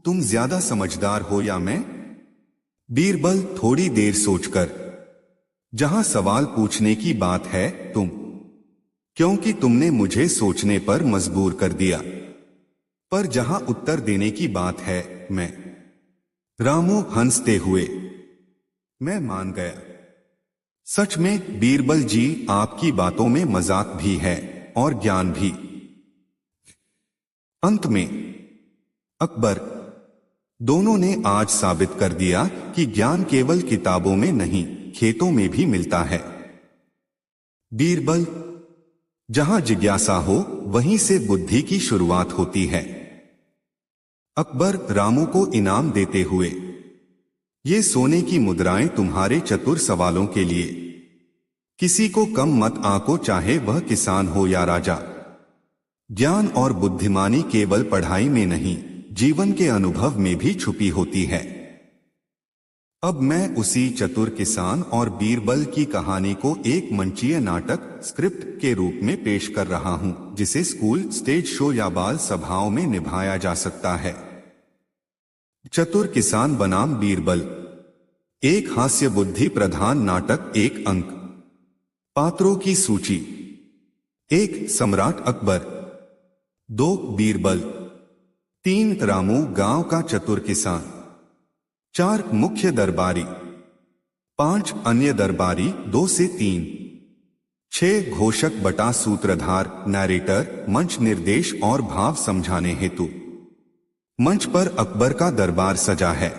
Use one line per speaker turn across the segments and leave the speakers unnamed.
तुम ज्यादा समझदार हो या मैं? बीरबल थोड़ी देर सोचकर, जहां सवाल पूछने की बात है तुम, क्योंकि तुमने मुझे सोचने पर मजबूर कर दिया। पर जहां उत्तर देने की बात है मैं। रामू हंसते हुए, मैं मान गया। सच में बीरबल जी, आपकी बातों में मजाक भी है और ज्ञान भी। अंत में अकबर, दोनों ने आज साबित कर दिया कि ज्ञान केवल किताबों में नहीं, खेतों में भी मिलता है। बीरबल, जहां जिज्ञासा हो वहीं से बुद्धि की शुरुआत होती है। अकबर रामू को इनाम देते हुए, ये सोने की मुद्राएं तुम्हारे चतुर सवालों के लिए। किसी को कम मत आंको, चाहे वह किसान हो या राजा। ज्ञान और बुद्धिमानी केवल पढ़ाई में नहीं, जीवन के अनुभव में भी छुपी होती है। अब मैं उसी चतुर किसान और बीरबल की कहानी को एक मंचीय नाटक स्क्रिप्ट के रूप में पेश कर रहा हूं, जिसे स्कूल, स्टेज शो या बाल सभाओं में निभाया जा सकता है। चतुर किसान बनाम बीरबल, एक हास्य बुद्धि प्रधान नाटक। 1 अंक। पात्रों की सूची: 1 सम्राट अकबर, 2 बीरबल, 3 रामू गांव का चतुर किसान, 4 मुख्य दरबारी, 5 अन्य दरबारी 2 से 3, 6 घोषक बटा सूत्रधार नैरेटर, मंच निर्देश और भाव समझाने हेतु। मंच पर अकबर का दरबार सजा है।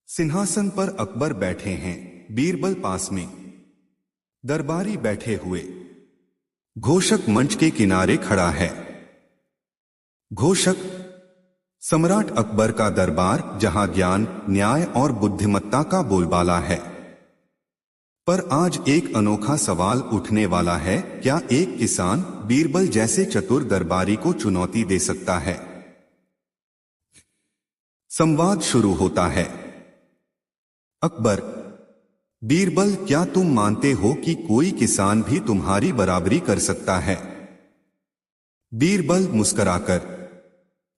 सिंहासन पर अकबर बैठे हैं, बीरबल पास में, दरबारी बैठे हुए। घोषक मंच के किनारे खड़ा है। घोषक: सम्राट अकबर का दरबार, जहां ज्ञान, न्याय और बुद्धिमत्ता का बोलबाला है। पर आज एक अनोखा सवाल उठने वाला है, क्या एक किसान बीरबल जैसे चतुर दरबारी को चुनौती दे सकता है? संवाद शुरू होता है। अकबर: बीरबल, क्या तुम मानते हो कि कोई किसान भी तुम्हारी बराबरी कर सकता है? बीरबल मुस्कुराकर,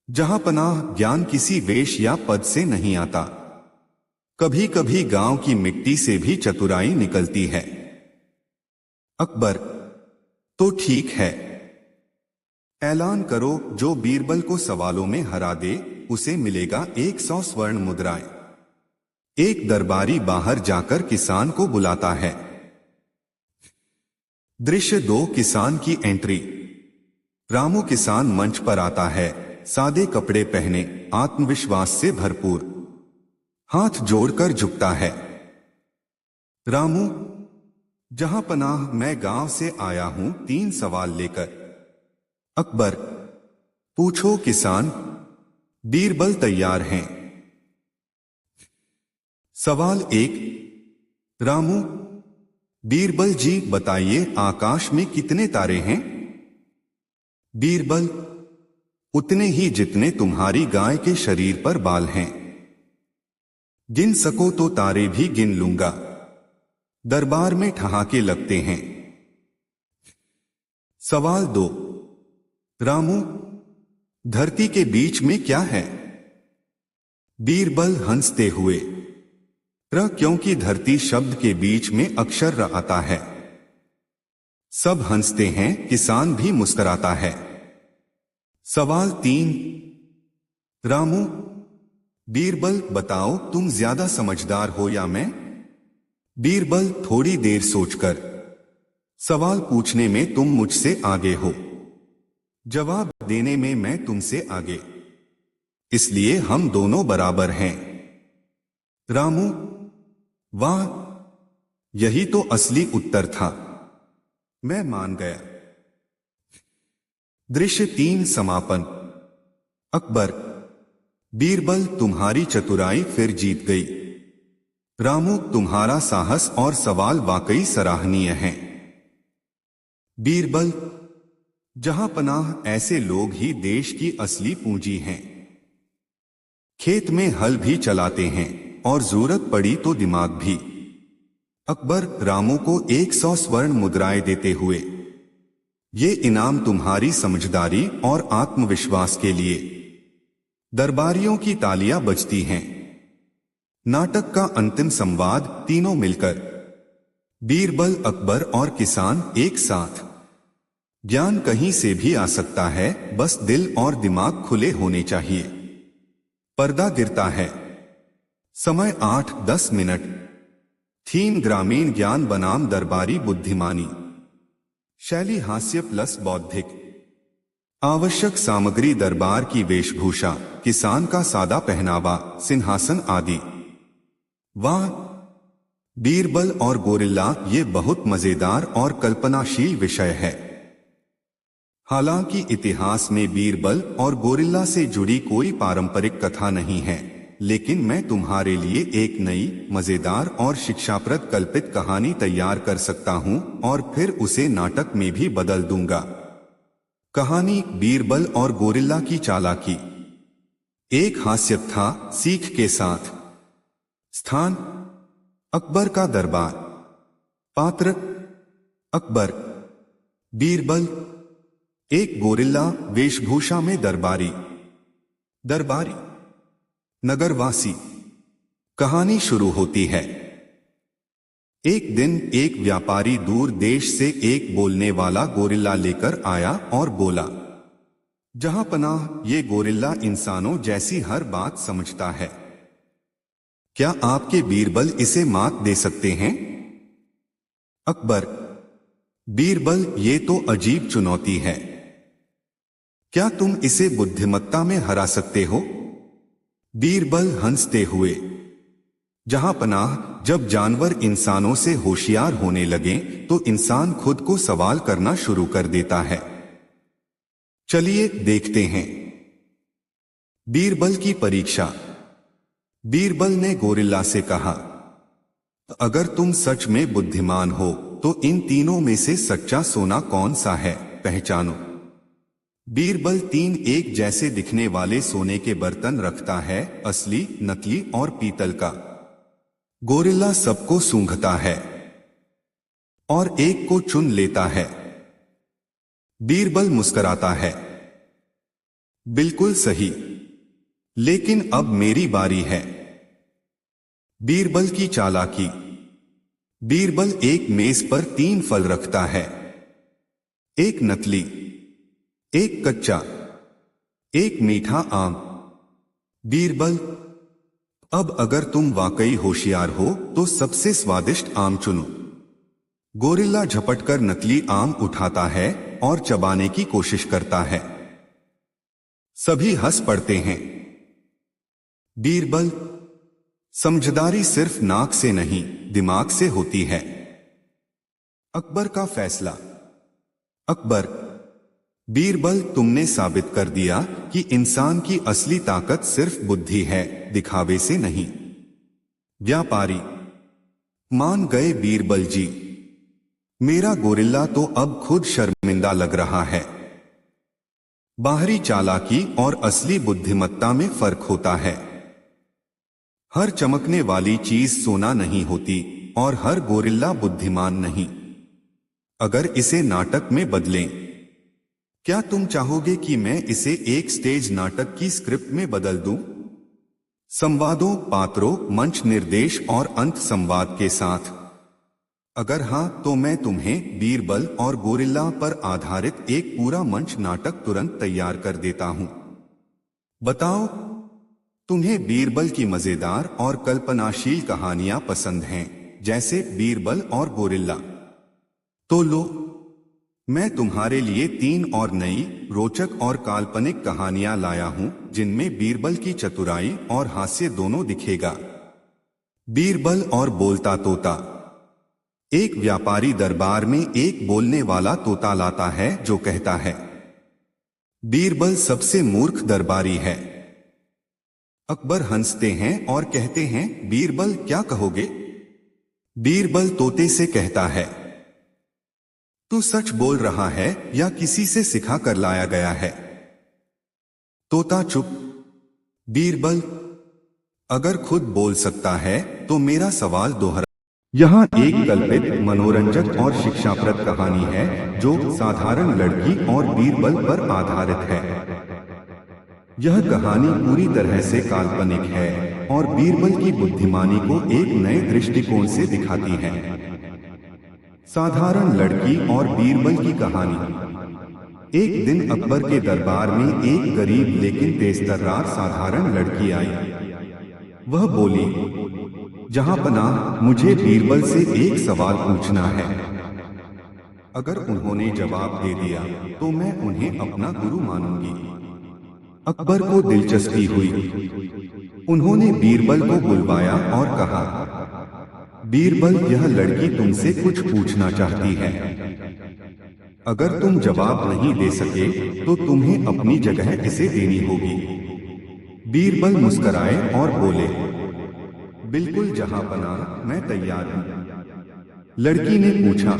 जहां पनाह ज्ञान किसी वेश या पद से नहीं आता। कभी कभी गांव की मिट्टी से भी चतुराई निकलती है। अकबर: तो ठीक है, ऐलान करो, जो बीरबल को सवालों में हरा दे उसे मिलेगा 100 स्वर्ण मुद्राएं। एक दरबारी बाहर जाकर किसान को बुलाता है। दृश्य 2, किसान की एंट्री। रामू किसान मंच पर आता है, सादे कपड़े पहने, आत्मविश्वास से भरपूर, हाथ जोड़कर झुकता है। रामू: जहां पनाह, मैं गांव से आया हूं 3 सवाल लेकर। अकबर: पूछो किसान। बीरबल तैयार हैं। सवाल 1। रामू: बीरबल जी बताइए, आकाश में कितने तारे हैं? बीरबल: उतने ही जितने तुम्हारी गाय के शरीर पर बाल हैं। गिन सको तो तारे भी गिन लूंगा। दरबार में ठहाके लगते हैं। सवाल 2। रामू: धरती के बीच में क्या है? बीरबल हंसते हुए, क्योंकि धरती शब्द के बीच में अक्षर र आता है। सब हंसते हैं, किसान भी मुस्कुराता है। सवाल 3। रामू: बीरबल बताओ, तुम ज्यादा समझदार हो या मैं? बीरबल थोड़ी देर सोचकर, सवाल पूछने में तुम मुझसे आगे हो, जवाब देने में मैं तुमसे आगे, इसलिए हम दोनों बराबर हैं। रामू: वाह, यही तो असली उत्तर था, मैं मान गया। दृश्य 3, समापन। अकबर: बीरबल, तुम्हारी चतुराई फिर जीत गई। रामू: तुम्हारा साहस और सवाल वाकई सराहनीय हैं। बीरबल: जहां पनाह, ऐसे लोग ही देश की असली पूंजी हैं। खेत में हल भी चलाते हैं और जरूरत पड़ी तो दिमाग भी। अकबर रामू को 100 स्वर्ण मुद्राएं देते हुए, ये इनाम तुम्हारी समझदारी और आत्मविश्वास के लिए। दरबारियों की तालियां बजती हैं। नाटक का अंतिम संवाद, तीनों मिलकर, बीरबल, अकबर और किसान एक साथ। ज्ञान कहीं से भी आ सकता है, बस दिल और दिमाग खुले होने चाहिए। पर्दा गिरता है। समय 8-10 मिनट। थीम ग्रामीण ज्ञान बनाम दरबारी बुद्धिमानी। शैली हास्य प्लस बौद्धिक। आवश्यक सामग्री दरबार की वेशभूषा, किसान का सादा पहनावा, सिंहासन आदि। वाह! बीरबल और गोरिल्ला, ये बहुत मजेदार और कल्पनाशील विषय है। हालांकि इतिहास में बीरबल और गोरिल्ला से जुड़ी कोई पारंपरिक कथा नहीं है, लेकिन मैं तुम्हारे लिए एक नई, मजेदार और शिक्षाप्रद कल्पित कहानी तैयार कर सकता हूं और फिर उसे नाटक में भी बदल दूंगा। कहानी, बीरबल और गोरिल्ला की चालाकी। एक हास्य था, सीख के साथ। स्थान, अकबर का दरबार। पात्र, अकबर। बीरबल, एक गोरिल्ला, वेशभूषा में दरबारी। दरबारी, नगरवासी। कहानी शुरू होती है। एक दिन एक व्यापारी दूर देश से एक बोलने वाला गोरिल्ला लेकर आया और बोला, जहां पनाह, ये गोरिल्ला इंसानों जैसी हर बात समझता है। क्या आपके बीरबल इसे मात दे सकते हैं? अकबर, बीरबल, ये तो अजीब चुनौती है। क्या तुम इसे बुद्धिमत्ता में हरा सकते हो? बीरबल हंसते हुए, जहां पनाह, जब जानवर इंसानों से होशियार होने लगे तो इंसान खुद को सवाल करना शुरू कर देता है। चलिए देखते हैं। बीरबल की परीक्षा। बीरबल ने गोरिल्ला से कहा, अगर तुम सच में बुद्धिमान हो तो इन तीनों में से सच्चा सोना कौन सा है, पहचानो। बीरबल 3 एक जैसे दिखने वाले सोने के बर्तन रखता है, असली, नकली और पीतल का। गोरिल्ला सबको सूंघता है और एक को चुन लेता है। बीरबल मुस्कुराता है, बिल्कुल सही, लेकिन अब मेरी बारी है। बीरबल की चालाकी। बीरबल एक मेज पर 3 फल रखता है, एक नकली, एक कच्चा, एक मीठा आम। बीरबल, अब अगर तुम वाकई होशियार हो तो सबसे स्वादिष्ट आम चुनो। गोरिल्ला झपटकर नकली आम उठाता है और चबाने की कोशिश करता है। सभी हंस पड़ते हैं। बीरबल, समझदारी सिर्फ नाक से नहीं, दिमाग से होती है। अकबर का फैसला। अकबर, बीरबल, तुमने साबित कर दिया कि इंसान की असली ताकत सिर्फ बुद्धि है, दिखावे से नहीं। व्यापारी, मान गए बीरबल जी। मेरा गोरिल्ला तो अब खुद शर्मिंदा लग रहा है। बाहरी चालाकी और असली बुद्धिमत्ता में फर्क होता है। हर चमकने वाली चीज सोना नहीं होती और हर गोरिल्ला बुद्धिमान नहीं। अगर इसे नाटक में बदलें, क्या तुम चाहोगे कि मैं इसे एक स्टेज नाटक की स्क्रिप्ट में बदल दूं? संवादों, पात्रों, मंच निर्देश और अंत संवाद के साथ। अगर हां, तो मैं तुम्हें बीरबल और गोरिल्ला पर आधारित एक पूरा मंच नाटक तुरंत तैयार कर देता हूं। बताओ, तुम्हें बीरबल की मजेदार और कल्पनाशील कहानियां पसंद हैं, जैसे बीरबल और गोरिल्ला? तो लो, मैं तुम्हारे लिए 3 और नई, रोचक और काल्पनिक कहानियां लाया हूं, जिनमें बीरबल की चतुराई और हास्य दोनों दिखेगा। बीरबल और बोलता तोता। एक व्यापारी दरबार में एक बोलने वाला तोता लाता है जो कहता है, बीरबल सबसे मूर्ख दरबारी है। अकबर हंसते हैं और कहते हैं, बीरबल क्या कहोगे? बीरबल तोते से कहता है, तू सच बोल रहा है या किसी से सिखा कर लाया गया है? तोता चुप। बीरबल, अगर खुद बोल सकता है तो मेरा सवाल दोहरा। यहाँ एक कल्पित, मनोरंजक और शिक्षाप्रद कहानी है जो साधारण लड़की और बीरबल पर आधारित है। यह कहानी पूरी तरह से काल्पनिक है और बीरबल की बुद्धिमानी को एक नए दृष्टिकोण से दिखाती है। साधारण लड़की और बीरबल की कहानी। एक दिन अकबर के दरबार में एक गरीब लेकिन तेजतर्रार साधारण लड़की आई। वह बोली, जहांपनाह, मुझे बीरबल से एक सवाल पूछना है। अगर उन्होंने जवाब दे दिया तो मैं उन्हें अपना गुरु मानूंगी। अकबर को दिलचस्पी हुई। उन्होंने बीरबल को बुलवाया और कहा, बीरबल, यह लड़की तुमसे कुछ पूछना चाहती है। अगर तुम जवाब नहीं दे सके तो तुम्हें अपनी जगह इसे देनी होगी। बीरबल मुस्कुराए और बोले, बिल्कुल जहांपनाह, मैं तैयार हूं। लड़की ने पूछा,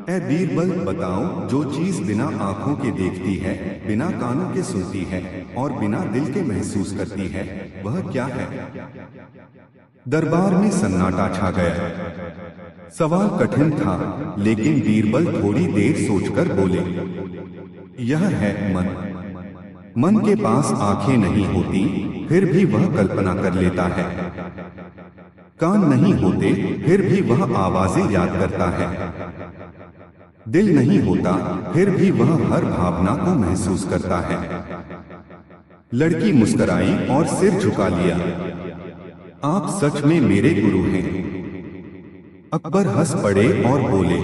ऐ बीरबल, बताओ, जो चीज बिना आंखों के देखती है, बिना कानों के सुनती है और बिना दिल के महसूस करती है, वह क्या है? दरबार में सन्नाटा छा गया। सवाल कठिन था, लेकिन बीरबल थोड़ी देर सोचकर बोले, यह है मन। मन के पास आंखें नहीं होती, फिर भी वह कल्पना कर लेता है। कान नहीं होते, फिर भी वह आवाजें याद करता है। दिल नहीं होता, फिर भी वह हर भावना को महसूस करता है। लड़की मुस्कुराई और सिर झुका लिया। आप सच में मेरे गुरु हैं। अकबर हंस पड़े और बोले,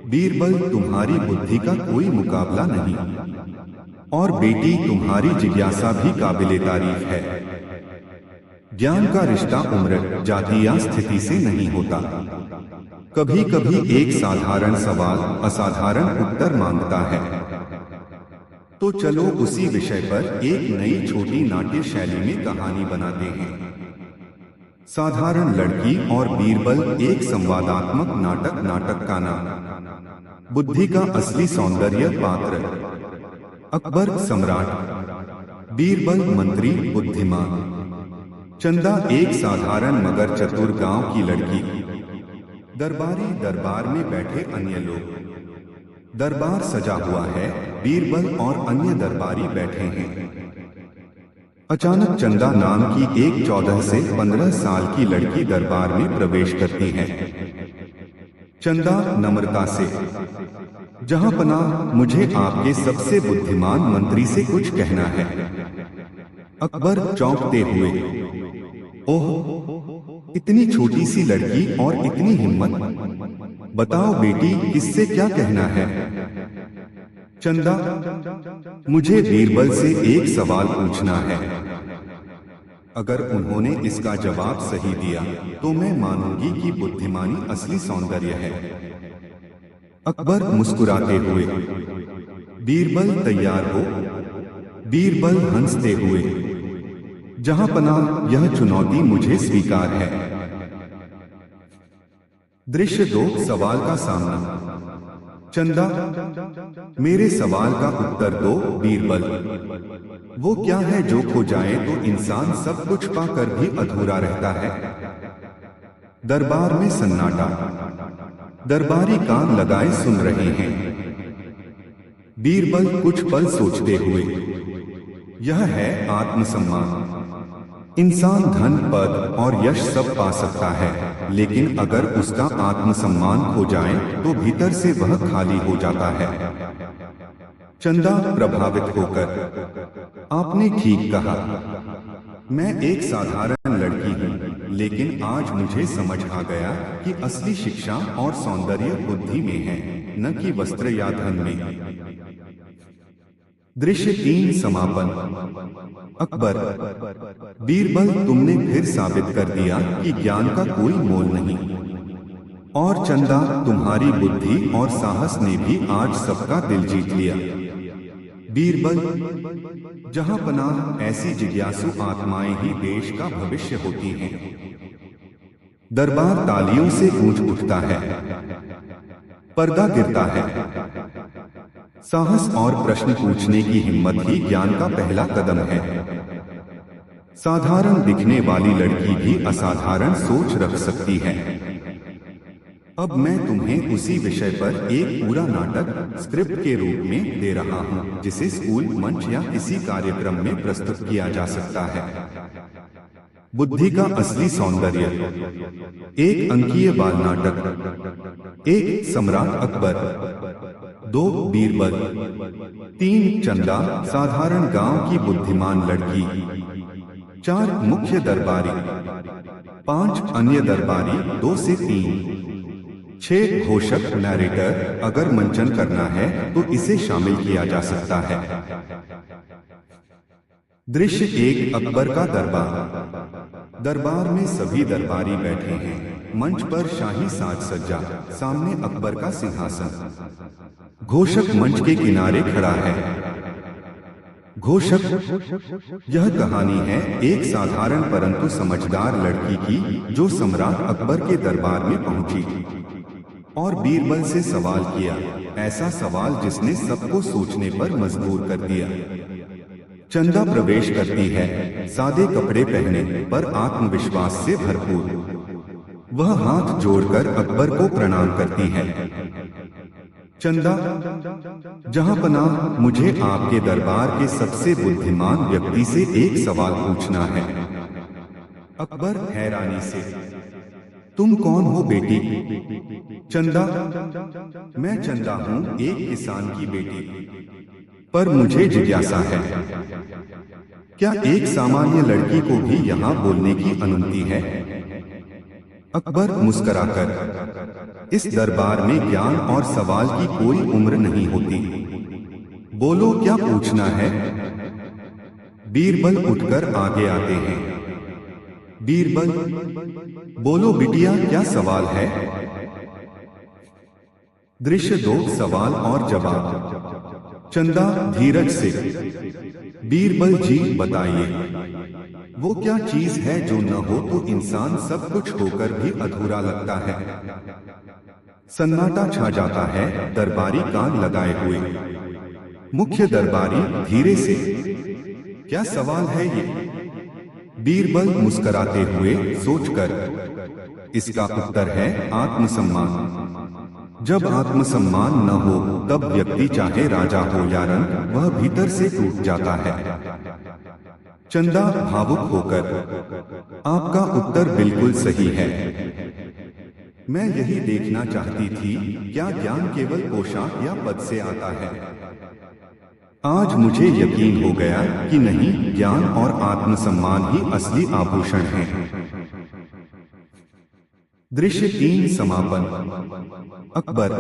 बीरबल, तुम्हारी बुद्धि का कोई मुकाबला नहीं, और बेटी, तुम्हारी जिज्ञासा भी काबिले तारीफ है। ज्ञान का रिश्ता उम्र, जाति या स्थिति से नहीं होता। कभी कभी एक साधारण सवाल असाधारण उत्तर मांगता है। तो चलो उसी विषय पर एक नई छोटी नाट्य शैली में कहानी बनाते हैं। साधारण लड़की और बीरबल, एक संवादात्मक नाटक का नाम। बुद्धि का असली सौंदर्य पात्र। अकबर सम्राट, बीरबल मंत्री बुद्धिमान। चंदा एक साधारण मगर चतुर गांव की लड़की। दरबारी, दरबार में बैठे अन्य लोग। दरबार सजा हुआ है, बीरबल और अन्य दरबारी बैठे हैं। अचानक चंदा नाम की एक 14 से 15 साल की लड़की दरबार में प्रवेश करती है। चंदा नम्रता से, जहांपनाह, मुझे आपके सबसे बुद्धिमान मंत्री से कुछ कहना है। अकबर चौंकते हुए, ओह, इतनी छोटी सी लड़की और इतनी हिम्मत। बताओ बेटी, किससे क्या कहना है? चंदा, मुझे बीरबल से एक सवाल पूछना है। अगर उन्होंने इसका जवाब सही दिया तो मैं मानूंगी कि बुद्धिमानी असली सौंदर्य है। अकबर मुस्कुराते हुए, बीरबल तैयार हो? बीरबल हंसते हुए, जहांपनाह, यह चुनौती मुझे स्वीकार है। दृश्य 2, सवाल का सामना। चंदा, मेरे सवाल का उत्तर दो बीरबल। वो क्या है जो खो जाए तो इंसान सब कुछ पाकर भी अधूरा रहता है? दरबार में सन्नाटा। दरबारी कान लगाए सुन रहे हैं। बीरबल कुछ पल सोचते हुए, यह है आत्मसम्मान। इंसान धन, पद और यश सब पा सकता है, लेकिन अगर उसका आत्मसम्मान खो जाए तो भीतर से वह खाली हो जाता है। चंदा प्रभावित होकर, आपने ठीक कहा। मैं एक साधारण लड़की हूँ, लेकिन आज मुझे समझ आ गया कि असली शिक्षा और सौंदर्य बुद्धि में है, न कि वस्त्र या धन में। दृश्य 3, समापन। अकबर, बीरबल, तुमने फिर साबित कर दिया कि ज्ञान का कोई मोल नहीं। और चंदा, तुम्हारी बुद्धि और साहस ने भी आज सबका दिल जीत लिया। बीरबल, जहांपनाह, ऐसी जिज्ञासु आत्माएं ही देश का भविष्य होती हैं। दरबार तालियों से गूंज उठता है। पर्दा गिरता है। साहस और प्रश्न पूछने की हिम्मत ही ज्ञान का पहला कदम है। साधारण दिखने वाली लड़की भी असाधारण सोच रख सकती है। अब मैं तुम्हें उसी विषय पर एक पूरा नाटक स्क्रिप्ट के रूप में दे रहा हूँ, जिसे स्कूल, मंच या किसी कार्यक्रम में प्रस्तुत किया जा सकता है। बुद्धि का असली सौंदर्य। एक अंकीय बाल नाटक। 1 सम्राट अकबर, 2 बीरबल, 3 चंदा साधारण गांव की बुद्धिमान लड़की, 4 मुख्य दरबारी, 5 अन्य दरबारी 2 से 3, 6 घोषक नैरेटर। अगर मंचन करना है तो इसे शामिल किया जा सकता है। दृश्य 1 अकबर का दरबार। दरबार में सभी दरबारी बैठे हैं। मंच पर शाही साज सज्जा, सामने अकबर का सिंहासन। घोषक मंच के किनारे खड़ा है। घोषक, यह कहानी है एक साधारण परंतु समझदार लड़की की जो सम्राट अकबर के दरबार में पहुंची और बीरबल से सवाल किया, ऐसा सवाल जिसने सबको सोचने पर मजबूर कर दिया। चंदा प्रवेश करती है, सादे कपड़े पहने पर आत्मविश्वास से भरपूर। वह हाथ जोड़कर अकबर को प्रणाम करती है। चंदा, जहां पनाह, मुझे आपके दरबार के सबसे बुद्धिमान व्यक्ति से एक सवाल पूछना है। अकबर हैरानी से, तुम कौन हो बेटी? चंदा, मैं चंदा हूं, एक किसान की बेटी, पर मुझे जिज्ञासा है, क्या एक सामान्य लड़की को भी यहाँ बोलने की अनुमति है? अकबर मुस्कुराकर, इस दरबार में ज्ञान और सवाल की कोई उम्र नहीं होती। बोलो, क्या पूछना है? बीरबल उठकर आगे आते हैं। बीरबल, बोलो बिटिया, क्या सवाल है? दृश्य 2 सवाल और जवाब। चंदा धीरज से, बीरबल जी बताइए, वो क्या चीज है जो न हो तो इंसान सब कुछ होकर भी अधूरा लगता है? सन्नाटा छा जाता है, दरबारी कान लगाए हुए। मुख्य दरबारी धीरे से, क्या सवाल है ये? बीरबल मुस्कुराते हुए सोचकर, इसका उत्तर है आत्मसम्मान। जब आत्मसम्मान न हो तब व्यक्ति चाहे राजा हो या रंक, वह भीतर से टूट जाता है। चंदा भावुक होकर, आपका उत्तर बिल्कुल सही है। मैं यही देखना चाहती थी, क्या ज्ञान केवल पोशाक या पद से आता है? आज मुझे यकीन हो गया कि नहीं, ज्ञान और आत्मसम्मान ही असली आभूषण हैं। दृश्य 3 समापन। अकबर,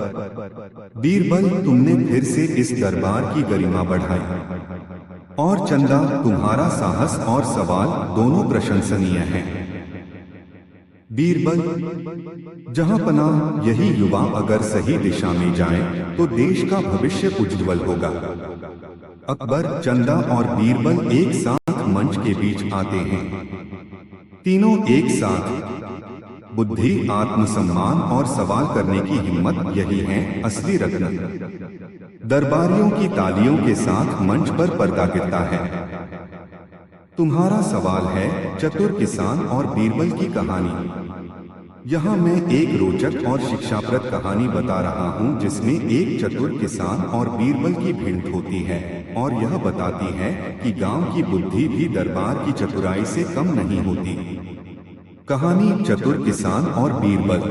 बीरबल, तुमने फिर से इस दरबार की गरिमा बढ़ाई, और चंदा, तुम्हारा साहस और सवाल दोनों प्रशंसनीय हैं। बीरबल, जहां पनाह, यही युवा अगर सही दिशा में जाएं, तो देश का भविष्य उज्जवल होगा। अकबर, चंदा और बीरबल एक साथ मंच के बीच आते हैं। तीनों एक साथ। बुद्धि, आत्मसम्मान और सवाल करने की हिम्मत, यही है असली रत्न। दरबारियों की तालियों के साथ मंच पर पर्दा गिरता है। तुम्हारा सवाल है चतुर किसान और बीरबल की कहानी। यहाँ मैं एक रोचक और शिक्षाप्रद कहानी बता रहा हूँ, जिसमें एक चतुर किसान और बीरबल की भिड़ होती है और यह बताती है कि गांव की बुद्धि भी दरबार की चतुराई से कम नहीं होती। कहानी चतुर किसान और बीरबल।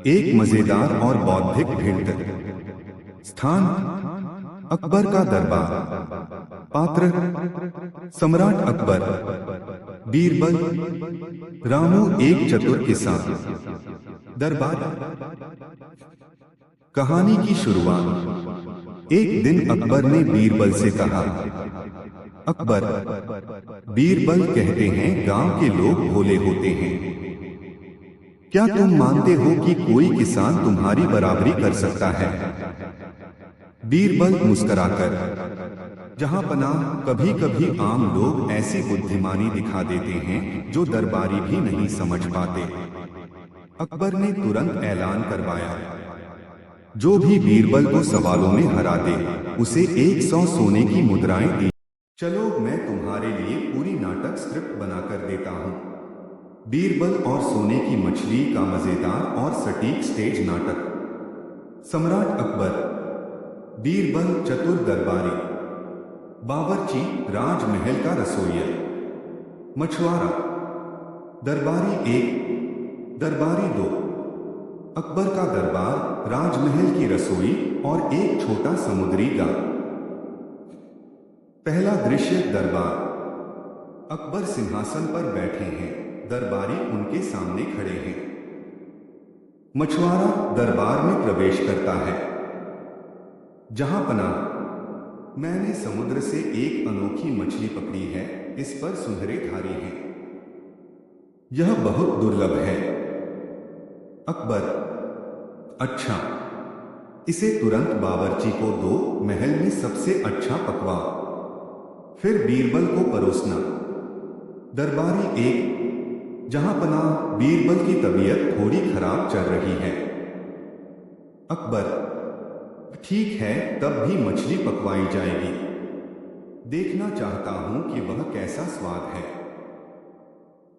एक मजेदार और बौद्धिक भिड़। स्थान, अकबर का दरबार। पात्र, सम्राट अकबर। बीरबल, रामू एक चतुर किसान। दरबार। कहानी की शुरुआत। एक दिन अकबर ने बीरबल से कहा, अकबर, बीरबल कहते हैं गांव के लोग भोले होते हैं। क्या तुम मानते हो कि कोई किसान तुम्हारी बराबरी कर सकता है? बीरबल मुस्कुराकर, जहां पनाह, कभी कभी आम लोग ऐसी बुद्धिमानी दिखा देते हैं जो दरबारी भी नहीं समझ पाते। अकबर ने तुरंत ऐलान करवाया, जो भी बीरबल को सवालों में हरा दे, उसे 100 सोने की मुद्राएं दी। चलो, मैं तुम्हारे लिए पूरी नाटक स्क्रिप्ट बनाकर देता हूँ। बीरबल और सोने की मछली का मजेदार और सटीक स्टेज नाटक। सम्राट अकबर। बीरबल चतुर दरबारी। बावर्ची राजमहल का रसोइया। मछुआरा। दरबारी एक, दरबारी दो। अकबर का दरबार, राजमहल की रसोई और एक छोटा समुद्री गांव। पहला दृश्य दरबार। अकबर सिंहासन पर बैठे हैं, दरबारी उनके सामने खड़े हैं। मछुआरा दरबार में प्रवेश करता है। जहां पनाह, मैंने समुद्र से एक अनोखी मछली पकड़ी है, इस पर सुनहरे धारी हैं। यह बहुत दुर्लभ है। अकबर, अच्छा, इसे तुरंत बावर्ची को दो, महल में सबसे अच्छा पकवा। फिर बीरबल को परोसना। दरबारी एक, जहां पनाह, बीरबल की तबीयत थोड़ी खराब चल रही है। अकबर, ठीक है, तब भी मछली पकवाई जाएगी। देखना चाहता हूं कि वह कैसा स्वाद है।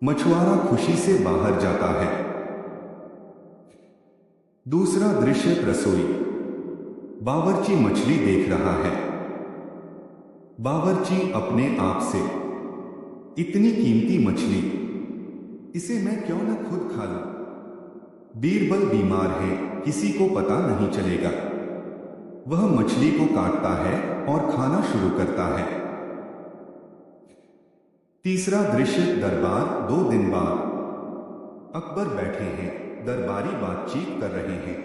मछुआरा खुशी से बाहर जाता है। दूसरा दृश्य रसोई। बावर्ची मछली देख रहा है। बावर्ची अपने आप से, इतनी कीमती मछली, इसे मैं क्यों न खुद खा लूं। बीरबल बीमार है, किसी को पता नहीं चलेगा। वह मछली को काटता है और खाना शुरू करता है। तीसरा दृश्य दरबार। 2 दिन बाद अकबर बैठे हैं, दरबारी बातचीत कर रहे हैं।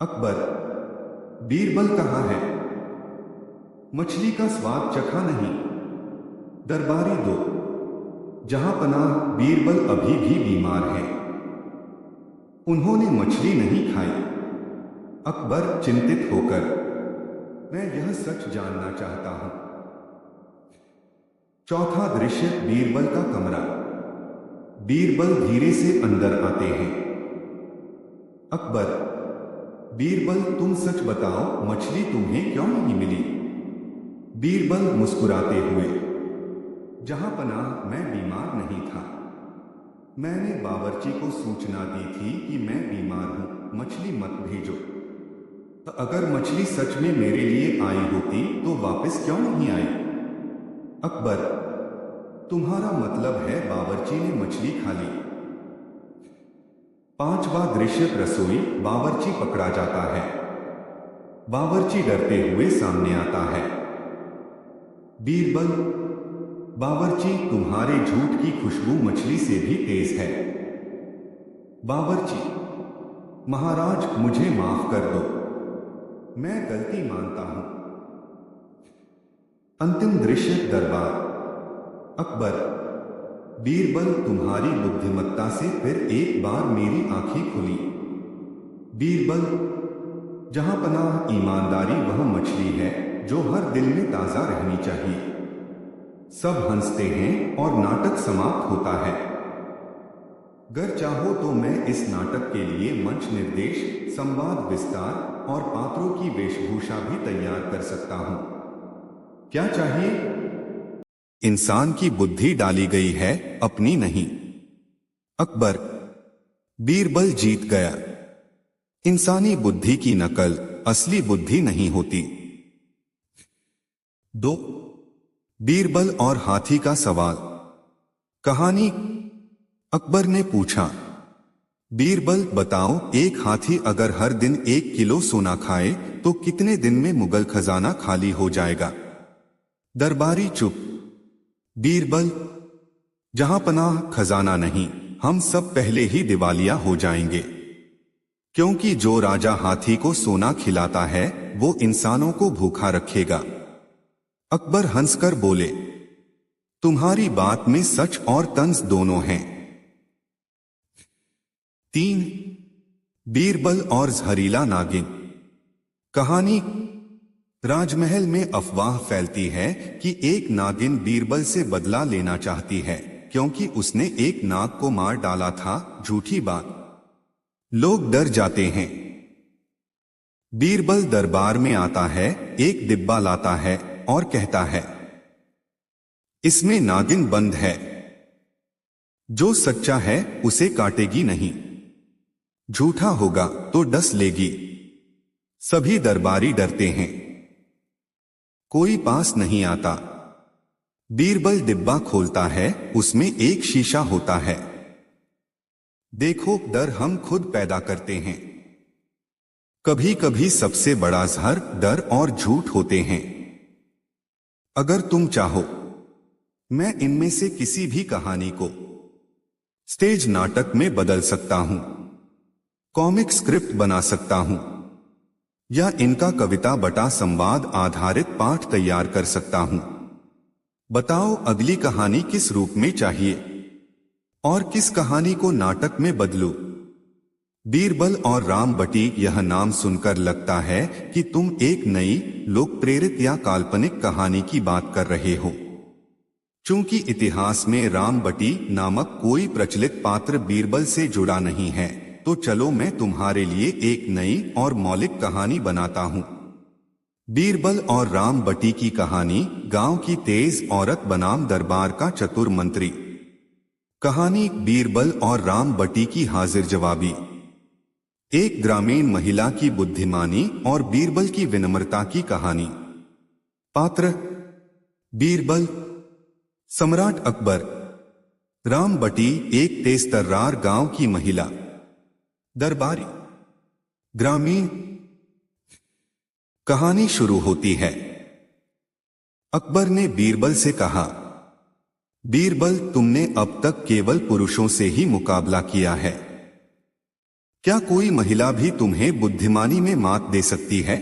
अकबर, बीरबल कहाँ है? मछली का स्वाद चखा नहीं। दरबारी दो, जहां पनाह, बीरबल अभी भी बीमार है, उन्होंने मछली नहीं खाई। अकबर चिंतित होकर, मैं यह सच जानना चाहता हूं। चौथा दृश्य बीरबल का कमरा। बीरबल धीरे से अंदर आते हैं। अकबर, बीरबल तुम सच बताओ, मछली तुम्हें क्यों नहीं मिली? बीरबल मुस्कुराते हुए, जहां पनाह, मैं बीमार नहीं था। मैंने बावर्ची को सूचना दी थी कि मैं बीमार हूं, मछली मत भेजो। अगर मछली सच में मेरे लिए आई होती तो वापस क्यों नहीं आई? अकबर, तुम्हारा मतलब है बावर्ची ने मछली खा ली। पांचवा दृश्य रसोई। बावर्ची पकड़ा जाता है। बावर्ची डरते हुए सामने आता है। बीरबल, बावर्ची, तुम्हारे झूठ की खुशबू मछली से भी तेज है। बावर्ची, महाराज, मुझे माफ कर दो, मैं गलती मानता हूं। अंतिम दृश्य दरबार। अकबर, बीरबल, तुम्हारी बुद्धिमत्ता से फिर एक बार मेरी आंखें खुली। बीरबल, जहां पनाह, ईमानदारी वह मछली है जो हर दिल में ताजा रहनी चाहिए। सब हंसते हैं और नाटक समाप्त होता है। अगर चाहो तो मैं इस नाटक के लिए मंच निर्देश, संवाद विस्तार और पात्रों की वेशभूषा भी तैयार कर सकता हूं। क्या चाहिए? इंसान की बुद्धि डाली गई है, अपनी नहीं। अकबर, बीरबल जीत गया। इंसानी बुद्धि की नकल असली बुद्धि नहीं होती। 2. बीरबल और हाथी का सवाल। कहानी। अकबर ने पूछा, बीरबल बताओ, एक हाथी अगर हर दिन 1 किलो सोना खाए तो कितने दिन में मुगल खजाना खाली हो जाएगा? दरबारी चुप। बीरबल, जहां पनाह, खजाना नहीं, हम सब पहले ही दिवालिया हो जाएंगे, क्योंकि जो राजा हाथी को सोना खिलाता है वो इंसानों को भूखा रखेगा। अकबर हंसकर बोले, तुम्हारी बात में सच और तंज दोनों हैं। 3. बीरबल और जहरीला नागिन। कहानी। राजमहल में अफवाह फैलती है कि एक नागिन बीरबल से बदला लेना चाहती है क्योंकि उसने एक नाग को मार डाला था। झूठी बात। लोग डर जाते हैं। बीरबल दरबार में आता है, एक डिब्बा लाता है और कहता है, इसमें नागिन बंद है। जो सच्चा है उसे काटेगी नहीं, झूठा होगा तो डस लेगी। सभी दरबारी डरते हैं, कोई पास नहीं आता। बीरबल डिब्बा खोलता है, उसमें एक शीशा होता है। देखो, डर हम खुद पैदा करते हैं। कभी कभी सबसे बड़ा जहर डर और झूठ होते हैं। अगर तुम चाहो, मैं इनमें से किसी भी कहानी को स्टेज नाटक में बदल सकता हूं, कॉमिक स्क्रिप्ट बना सकता हूं, या इनका कविता बटा संवाद आधारित पाठ तैयार कर सकता हूं। बताओ अगली कहानी किस रूप में चाहिए और किस कहानी को नाटक में बदलूं? बीरबल और रामबटी, यह नाम सुनकर लगता है कि तुम एक नई लोक प्रेरित या काल्पनिक कहानी की बात कर रहे हो। चूंकि इतिहास में रामबटी नामक कोई प्रचलित पात्र बीरबल से जुड़ा नहीं है, तो चलो मैं तुम्हारे लिए एक नई और मौलिक कहानी बनाता हूं। बीरबल और रामबटी की कहानी, गांव की तेज औरत बनाम दरबार का चतुर मंत्री। कहानी बीरबल और रामबटी की हाजिर जवाबी। एक ग्रामीण महिला की बुद्धिमानी और बीरबल की विनम्रता की कहानी। पात्र: बीरबल सम्राट अकबर, रामबटी एक तेज-तर्रार गांव की महिला। दरबारी ग्रामीण। कहानी शुरू होती है। अकबर ने बीरबल से कहा, बीरबल, तुमने अब तक केवल पुरुषों से ही मुकाबला किया है। क्या कोई महिला भी तुम्हें बुद्धिमानी में मात दे सकती है?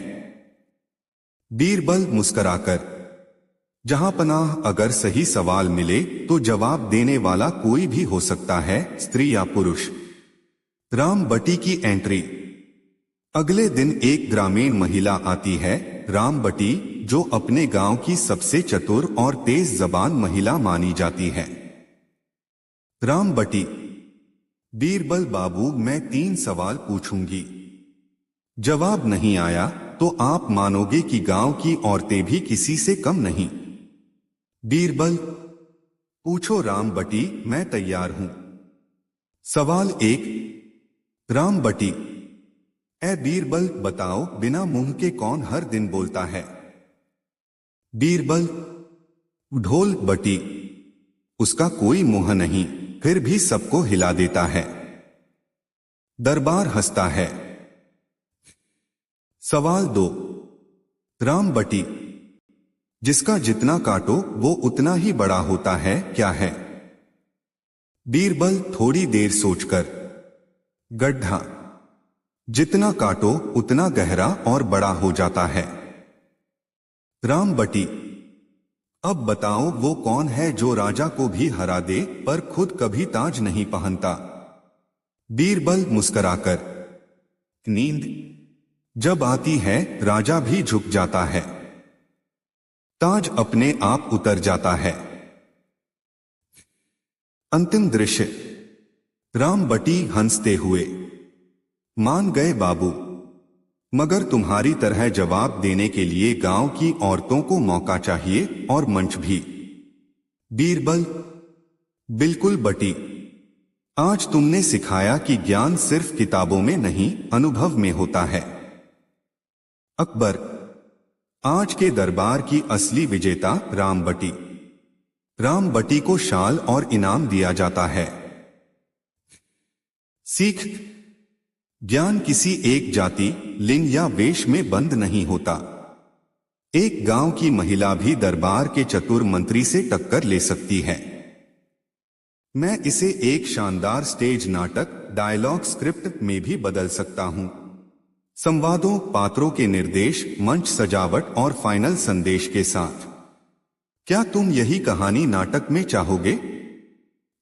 बीरबल मुस्कुराकर, जहां पनाह, अगर सही सवाल मिले तो जवाब देने वाला कोई भी हो सकता है, स्त्री या पुरुष। रामबटी की एंट्री। अगले दिन एक ग्रामीण महिला आती है, रामबटी, जो अपने गांव की सबसे चतुर और तेज जबान महिला मानी जाती है। रामबटी: बीरबल बाबू, मैं 3 सवाल पूछूंगी। जवाब नहीं आया तो आप मानोगे कि गांव की औरतें भी किसी से कम नहीं। बीरबल: पूछो रामबटी, मैं तैयार हूं। सवाल 1। रामबटी: ए बीरबल, बताओ, बिना मुंह के कौन हर दिन बोलता है? बीरबल: ढोल बटी, उसका कोई मुंह नहीं, फिर भी सबको हिला देता है। दरबार हंसता है। सवाल 2। रामबटी: जिसका जितना काटो वो उतना ही बड़ा होता है, क्या है? बीरबल थोड़ी देर सोचकर, गड्ढा, जितना काटो उतना गहरा और बड़ा हो जाता है। रामबटी: अब बताओ वो कौन है जो राजा को भी हरा दे पर खुद कभी ताज नहीं पहनता? बीरबल मुस्कुराकर, नींद, जब आती है राजा भी झुक जाता है, ताज अपने आप उतर जाता है। अंतिम दृश्य। रामबटी हंसते हुए, मान गए बाबू, मगर तुम्हारी तरह जवाब देने के लिए गांव की औरतों को मौका चाहिए और मंच भी। बीरबल: बिल्कुल बटी, आज तुमने सिखाया कि ज्ञान सिर्फ किताबों में नहीं, अनुभव में होता है। अकबर: आज के दरबार की असली विजेता रामबटी। रामबटी को शाल और इनाम दिया जाता है। सीख: ज्ञान किसी एक जाति, लिंग या वेश में बंद नहीं होता। एक गांव की महिला भी दरबार के चतुर मंत्री से टक्कर ले सकती है। मैं इसे एक शानदार स्टेज नाटक, डायलॉग स्क्रिप्ट में भी बदल सकता हूं। संवादों, पात्रों के निर्देश, मंच सजावट और फाइनल संदेश के साथ। क्या तुम यही कहानी नाटक में चाहोगे,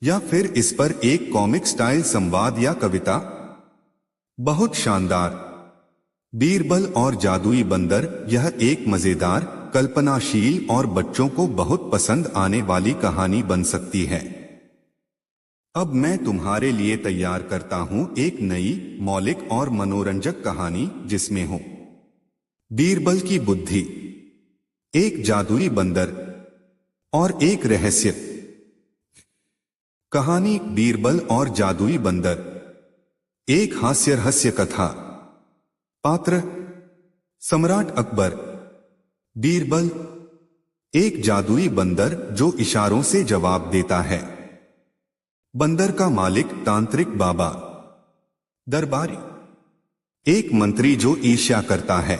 या फिर इस पर एक कॉमिक स्टाइल संवाद या कविता? बहुत शानदार। बीरबल और जादुई बंदर, यह एक मजेदार, कल्पनाशील और बच्चों को बहुत पसंद आने वाली कहानी बन सकती है। अब मैं तुम्हारे लिए तैयार करता हूं एक नई, मौलिक और मनोरंजक कहानी जिसमें हो बीरबल की बुद्धि, एक जादुई बंदर और एक रहस्य। कहानी बीरबल और जादुई बंदर। एक हास्य रहस्य कथा। पात्र सम्राट अकबर। बीरबल एक जादुई बंदर जो इशारों से जवाब देता है। बंदर का मालिक तांत्रिक बाबा। दरबारी एक मंत्री जो ईर्ष्या करता है।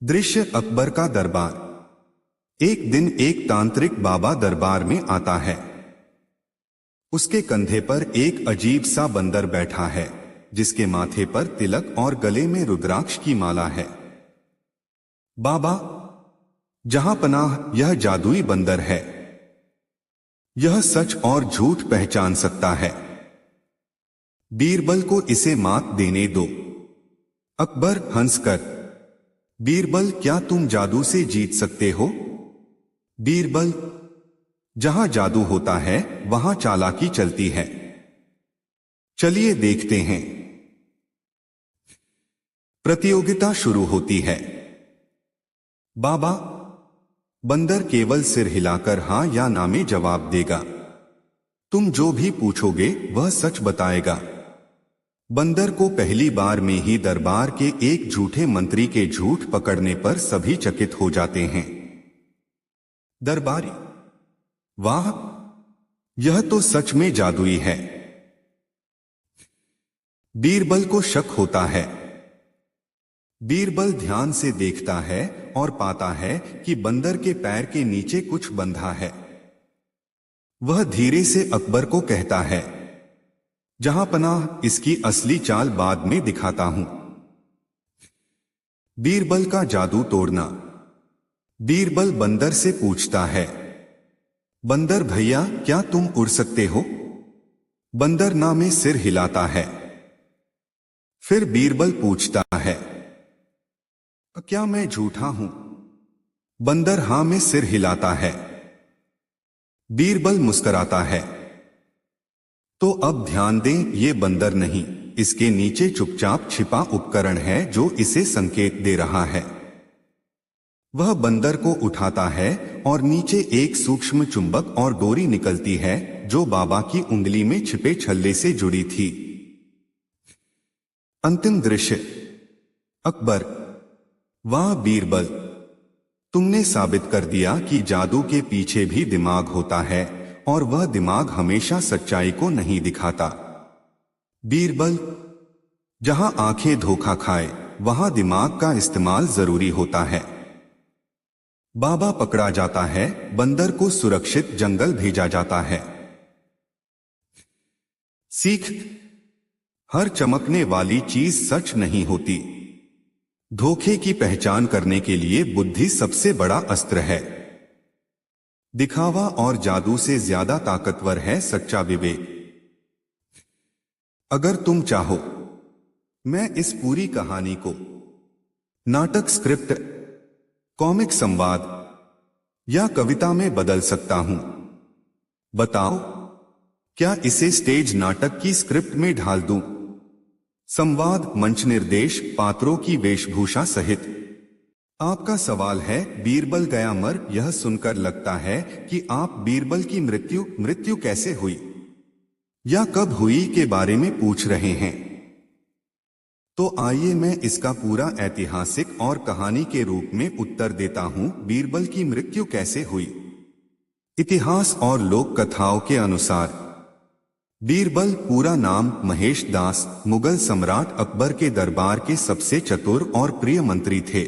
दृश्य अकबर का दरबार। एक दिन एक तांत्रिक बाबा दरबार में आता है। उसके कंधे पर एक अजीब सा बंदर बैठा है जिसके माथे पर तिलक और गले में रुद्राक्ष की माला है। बाबा, जहां पनाह, यह जादुई बंदर है। यह सच और झूठ पहचान सकता है। बीरबल को इसे मात देने दो। अकबर हंसकर, बीरबल, क्या तुम जादू से जीत सकते हो? बीरबल, जहां जादू होता है वहां चालाकी चलती है। चलिए देखते हैं। प्रतियोगिता शुरू होती है। बाबा, बंदर केवल सिर हिलाकर हां या ना में जवाब देगा। तुम जो भी पूछोगे वह सच बताएगा। बंदर को पहली बार में ही दरबार के एक झूठे मंत्री के झूठ पकड़ने पर सभी चकित हो जाते हैं। दरबारी, वाह, यह तो सच में जादुई है। बीरबल को शक होता है। बीरबल ध्यान से देखता है और पाता है कि बंदर के पैर के नीचे कुछ बंधा है। वह धीरे से अकबर को कहता है, जहां पनाह, इसकी असली चाल बाद में दिखाता हूं। बीरबल का जादू तोड़ना। बीरबल बंदर से पूछता है, बंदर भैया, क्या तुम उड़ सकते हो? बंदर ना में सिर हिलाता है। फिर बीरबल पूछता है, क्या मैं झूठा हूं? बंदर हां में सिर हिलाता है। बीरबल मुस्कुराता है। तो अब ध्यान दें, ये बंदर नहीं, इसके नीचे चुपचाप छिपा उपकरण है जो इसे संकेत दे रहा है। वह बंदर को उठाता है और नीचे एक सूक्ष्म चुंबक और डोरी निकलती है जो बाबा की उंगली में छिपे छल्ले से जुड़ी थी। अंतिम दृश्य। अकबर, वाह बीरबल, तुमने साबित कर दिया कि जादू के पीछे भी दिमाग होता है और वह दिमाग हमेशा सच्चाई को नहीं दिखाता। बीरबल, जहां आंखें धोखा खाए वहां दिमाग का इस्तेमाल जरूरी होता है। बाबा पकड़ा जाता है, बंदर को सुरक्षित जंगल भेजा जाता है। सीख, हर चमकने वाली चीज सच नहीं होती। धोखे की पहचान करने के लिए बुद्धि सबसे बड़ा अस्त्र है। दिखावा और जादू से ज्यादा ताकतवर है सच्चा विवेक। अगर तुम चाहो, मैं इस पूरी कहानी को नाटक, स्क्रिप्ट, कॉमिक संवाद या कविता में बदल सकता हूं। बताओ, क्या इसे स्टेज नाटक की स्क्रिप्ट में ढाल दूं? संवाद, मंच निर्देश, पात्रों की वेशभूषा सहित। आपका सवाल है, बीरबल गया मर। यह सुनकर लगता है कि आप बीरबल की मृत्यु कैसे हुई या कब हुई के बारे में पूछ रहे हैं। तो आइए मैं इसका पूरा ऐतिहासिक और कहानी के रूप में उत्तर देता हूं। बीरबल की मृत्यु कैसे हुई? इतिहास और लोक कथाओं के अनुसार बीरबल, पूरा नाम महेश दास, मुगल सम्राट अकबर के दरबार के सबसे चतुर और प्रिय मंत्री थे।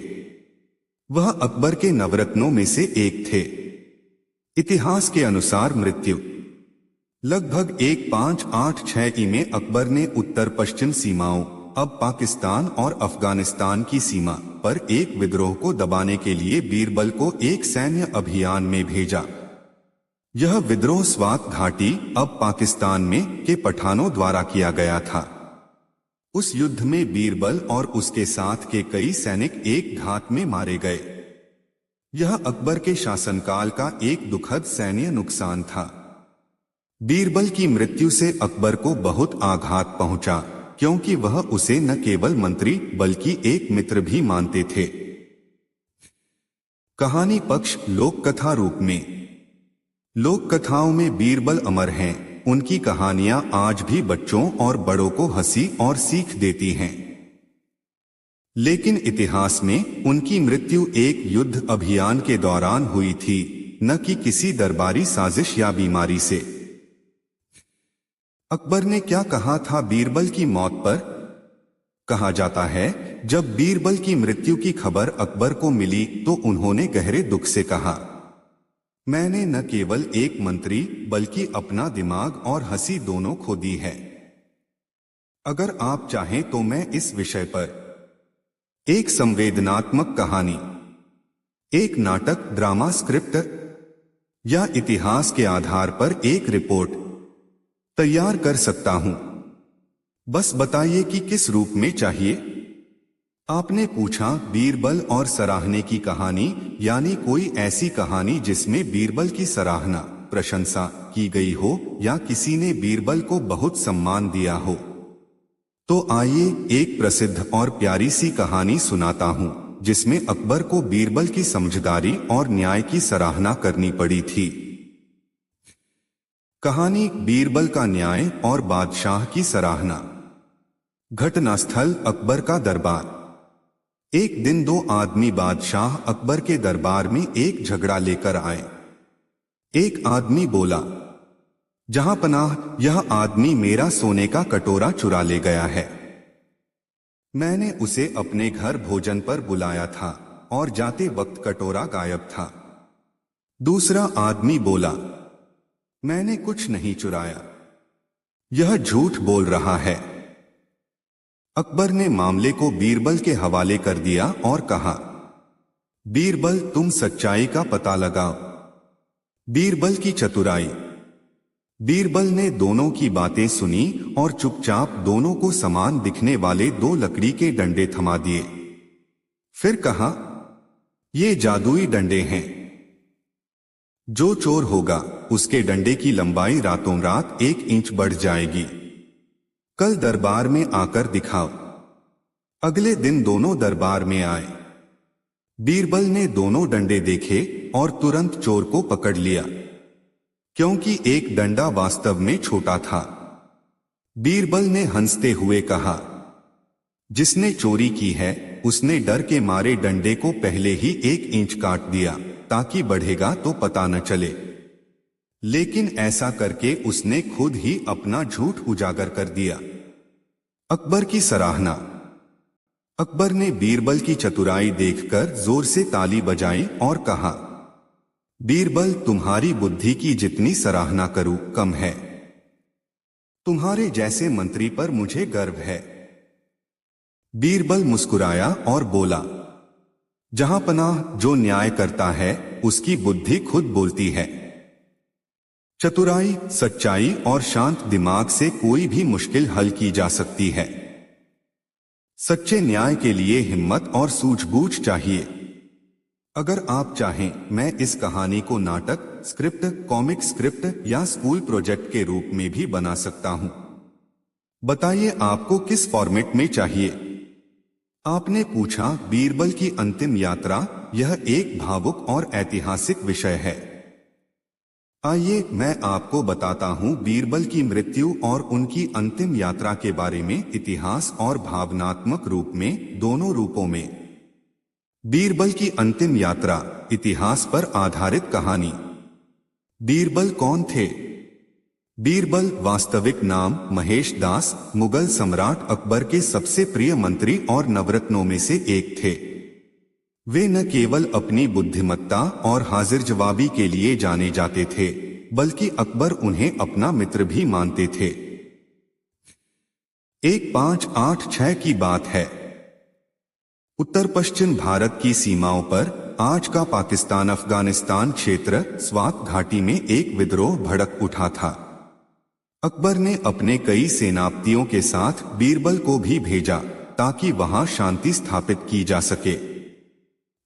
वह अकबर के नवरत्नों में से एक थे। इतिहास के अनुसार मृत्यु लगभग 1586 ई में अकबर ने उत्तर पश्चिम सीमाओं, अब पाकिस्तान और अफगानिस्तान की सीमा पर एक विद्रोह को दबाने के लिए बीरबल को एक सैन्य अभियान में भेजा। यह विद्रोह स्वात घाटी, अब पाकिस्तान में, के पठानों द्वारा किया गया था। उस युद्ध में बीरबल और उसके साथ के कई सैनिक एक घात में मारे गए। यह अकबर के शासनकाल का एक दुखद सैन्य नुकसान था। बीरबल की मृत्यु से अकबर को बहुत आघात पहुंचा, क्योंकि वह उसे न केवल मंत्री बल्कि एक मित्र भी मानते थे। कहानी पक्ष, लोक कथा रूप में लोक कथाओं में बीरबल अमर हैं, उनकी कहानियां आज भी बच्चों और बड़ों को हंसी और सीख देती हैं। लेकिन इतिहास में उनकी मृत्यु एक युद्ध अभियान के दौरान हुई थी, न कि किसी दरबारी साजिश या बीमारी से। अकबर ने क्या कहा था बीरबल की मौत पर? कहा जाता है, जब बीरबल की मृत्यु की खबर अकबर को मिली तो उन्होंने गहरे दुख से कहा, मैंने न केवल एक मंत्री बल्कि अपना दिमाग और हंसी दोनों खो दी है। अगर आप चाहें तो मैं इस विषय पर एक संवेदनात्मक कहानी, एक नाटक, ड्रामा स्क्रिप्ट या इतिहास के आधार पर एक रिपोर्ट तैयार कर सकता हूं। बस बताइए कि किस रूप में चाहिए। आपने पूछा, बीरबल और सराहने की कहानी, यानी कोई ऐसी कहानी जिसमें बीरबल की सराहना, प्रशंसा की गई हो या किसी ने बीरबल को बहुत सम्मान दिया हो। तो आइए एक प्रसिद्ध और प्यारी सी कहानी सुनाता हूं जिसमें अकबर को बीरबल की समझदारी और न्याय की सराहना करनी पड़ी थी। कहानी बीरबल का न्याय और बादशाह की सराहना। घटनास्थल अकबर का दरबार। एक दिन दो आदमी बादशाह अकबर के दरबार में एक झगड़ा लेकर आए। एक आदमी बोला, जहां पनाह, यह आदमी मेरा सोने का कटोरा चुरा ले गया है। मैंने उसे अपने घर भोजन पर बुलाया था और जाते वक्त कटोरा गायब था। दूसरा आदमी बोला, मैंने कुछ नहीं चुराया, यह झूठ बोल रहा है। अकबर ने मामले को बीरबल के हवाले कर दिया और कहा, बीरबल, तुम सच्चाई का पता लगाओ। बीरबल की चतुराई। बीरबल ने दोनों की बातें सुनी और चुपचाप दोनों को समान दिखने वाले दो लकड़ी के डंडे थमा दिए। फिर कहा, ये जादुई डंडे हैं। जो चोर होगा उसके डंडे की लंबाई रातों रात 1 इंच बढ़ जाएगी। कल दरबार में आकर दिखाओ। अगले दिन दोनों दरबार में आए। बीरबल ने दोनों डंडे देखे और तुरंत चोर को पकड़ लिया, क्योंकि एक डंडा वास्तव में छोटा था। बीरबल ने हंसते हुए कहा, जिसने चोरी की है उसने डर के मारे डंडे को पहले ही 1 इंच काट दिया ताकि बढ़ेगा तो पता न चले। लेकिन ऐसा करके उसने खुद ही अपना झूठ उजागर कर दिया। अकबर की सराहना। अकबर ने बीरबल की चतुराई देखकर जोर से ताली बजाई और कहा, बीरबल, तुम्हारी बुद्धि की जितनी सराहना करूं कम है। तुम्हारे जैसे मंत्री पर मुझे गर्व है। बीरबल मुस्कुराया और बोला, जहां पनाह, जो न्याय करता है उसकी बुद्धि खुद बोलती है। चतुराई, सच्चाई और शांत दिमाग से कोई भी मुश्किल हल की जा सकती है। सच्चे न्याय के लिए हिम्मत और सूझबूझ चाहिए। अगर आप चाहें, मैं इस कहानी को नाटक, स्क्रिप्ट, कॉमिक स्क्रिप्ट या स्कूल प्रोजेक्ट के रूप में भी बना सकता हूं। बताइए आपको किस फॉर्मेट में चाहिए। आपने पूछा, बीरबल की अंतिम यात्रा, यह एक भावुक और ऐतिहासिक विषय है। आइए मैं आपको बताता हूं बीरबल की मृत्यु और उनकी अंतिम यात्रा के बारे में, इतिहास और भावनात्मक रूप में, दोनों रूपों में। बीरबल की अंतिम यात्रा, इतिहास पर आधारित कहानी। बीरबल कौन थे? बीरबल वास्तविक नाम महेश दास, मुगल सम्राट अकबर के सबसे प्रिय मंत्री और नवरत्नों में से एक थे। वे न केवल अपनी बुद्धिमत्ता और हाजिर जवाबी के लिए जाने जाते थे, बल्कि अकबर उन्हें अपना मित्र भी मानते थे। 1586 की बात है। उत्तर पश्चिम भारत की सीमाओं पर, आज का पाकिस्तान अफगानिस्तान क्षेत्र, स्वात घाटी में एक विद्रोह भड़क उठा था। अकबर ने अपने कई सेनापतियों के साथ बीरबल को भी भेजा ताकि वहां शांति स्थापित की जा सके।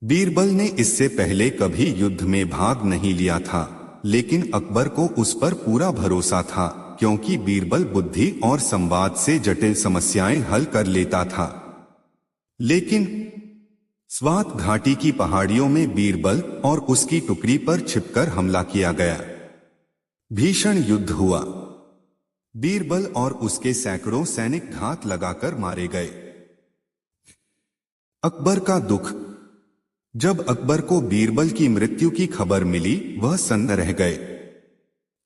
बीरबल ने इससे पहले कभी युद्ध में भाग नहीं लिया था, लेकिन अकबर को उस पर पूरा भरोसा था, क्योंकि बीरबल बुद्धि और संवाद से जटिल समस्याएं हल कर लेता था। लेकिन स्वात घाटी की पहाड़ियों में बीरबल और उसकी टुकड़ी पर छिपकर हमला किया गया। भीषण युद्ध हुआ। बीरबल और उसके सैकड़ों सैनिक घात लगाकर मारे गए। अकबर का दुख। जब अकबर को बीरबल की मृत्यु की खबर मिली, वह सन्न रह गए।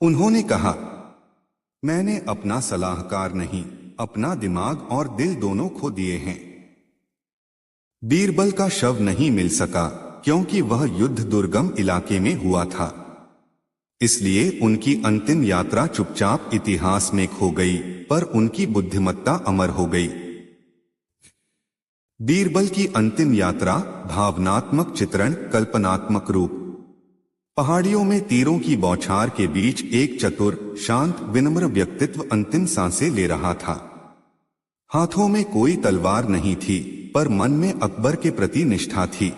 उन्होंने कहा, मैंने अपना सलाहकार नहीं, अपना दिमाग और दिल दोनों खो दिए हैं। बीरबल का शव नहीं मिल सका क्योंकि वह युद्ध दुर्गम इलाके में हुआ था। इसलिए उनकी अंतिम यात्रा चुपचाप इतिहास में खो गई, पर उनकी बुद्धिमत्ता अमर हो गई। बीरबल की अंतिम यात्रा, भावनात्मक चित्रण, कल्पनात्मक रूप। पहाड़ियों में तीरों की बौछार के बीच एक चतुर, शांत, विनम्र व्यक्तित्व अंतिम सांसें ले रहा था। हाथों में कोई तलवार नहीं थी, पर मन में अकबर के प्रति निष्ठा थी।